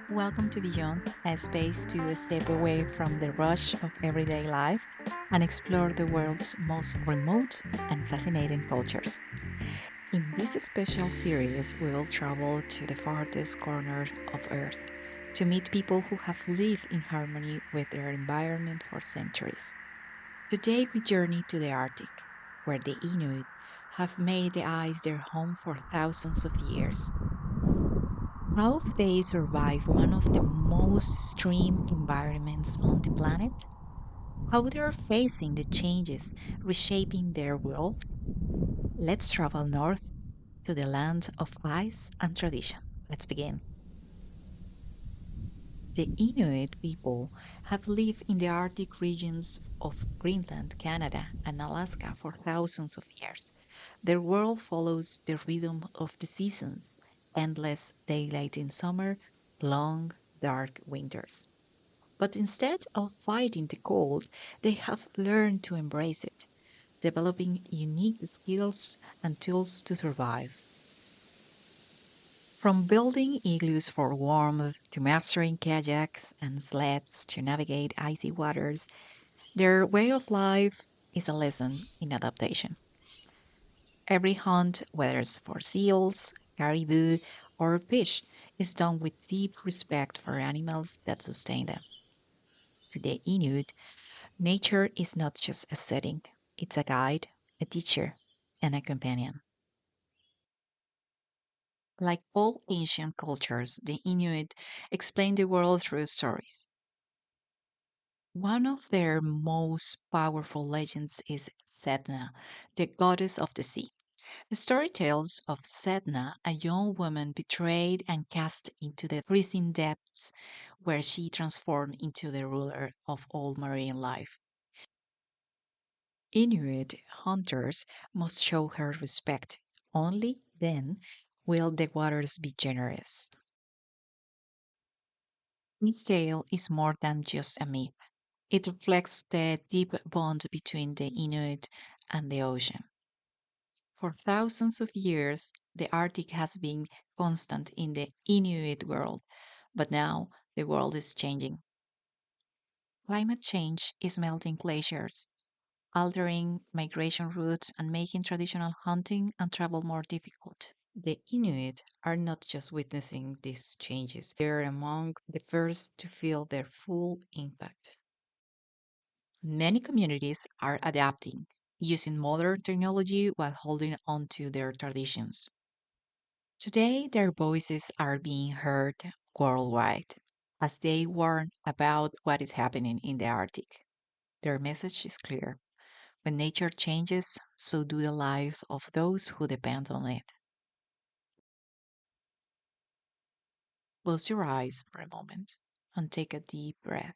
Welcome to Beyond, a space to step away from the rush of everyday life and explore the world's most remote and fascinating cultures. In this special series, we will travel to the farthest corner of Earth to meet people who have lived in harmony with their environment for centuries. Today, we journey to the Arctic, where the Inuit have made the ice their home for thousands of years. How they survive one of the most extreme environments on the planet? How they are facing the changes reshaping their world? Let's travel north to the land of ice and tradition. Let's begin. The Inuit people have lived in the Arctic regions of Greenland, Canada, and Alaska for thousands of years. Their world follows the rhythm of the seasons: endless daylight in summer, long, dark winters. But instead of fighting the cold, they have learned to embrace it, developing unique skills and tools to survive. From building igloos for warmth to mastering kayaks and sleds to navigate icy waters, their way of life is a lesson in adaptation. Every hunt, whether it's for seals, caribou, or fish, is done with deep respect for animals that sustain them. To the Inuit, nature is not just a setting, it's a guide, a teacher, and a companion. Like all ancient cultures, the Inuit explain the world through stories. One of their most powerful legends is Sedna, the goddess of the sea. The story tells of Sedna, a young woman betrayed and cast into the freezing depths, where she transformed into the ruler of all marine life. Inuit hunters must show her respect. Only then will the waters be generous. This tale is more than just a myth. It reflects the deep bond between the Inuit and the ocean. For thousands of years, the Arctic has been constant in the Inuit world, but now the world is changing. Climate change is melting glaciers, altering migration routes, and making traditional hunting and travel more difficult. The Inuit are not just witnessing these changes, they are among the first to feel their full impact. Many communities are adapting, using modern technology while holding on to their traditions. Today, their voices are being heard worldwide as they warn about what is happening in the Arctic. Their message is clear: when nature changes, so do the lives of those who depend on it. Close your eyes for a moment and take a deep breath.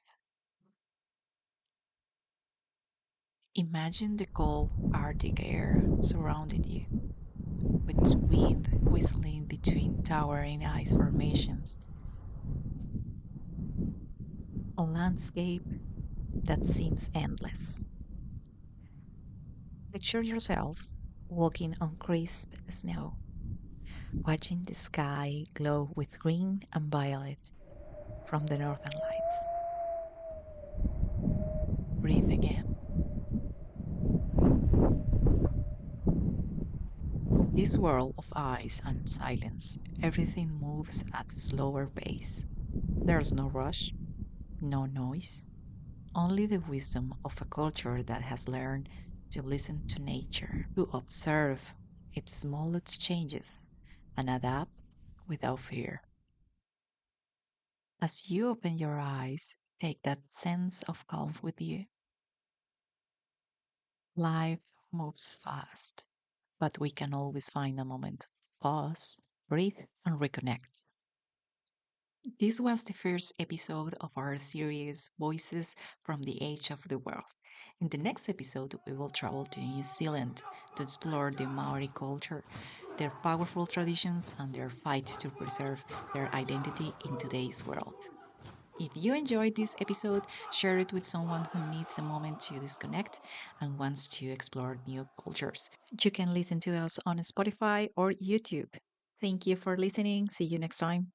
Imagine the cold Arctic air surrounding you, with wind whistling between towering ice formations, a landscape that seems endless. Picture yourself walking on crisp snow, watching the sky glow with green and violet from the northern lights. Breathe again. In this world of ice and silence, everything moves at a slower pace. There's no rush, no noise, only the wisdom of a culture that has learned to listen to nature, to observe its smallest changes, and adapt without fear. As you open your eyes, take that sense of calm with you. Life moves fast, but we can always find a moment to pause, breathe, and reconnect. This was the first episode of our series Voices from the Edge of the World. In the next episode, we will travel to New Zealand to explore the Maori culture, their powerful traditions, and their fight to preserve their identity in today's world. If you enjoyed this episode, share it with someone who needs a moment to disconnect and wants to explore new cultures. You can listen to us on Spotify or YouTube. Thank you for listening. See you next time.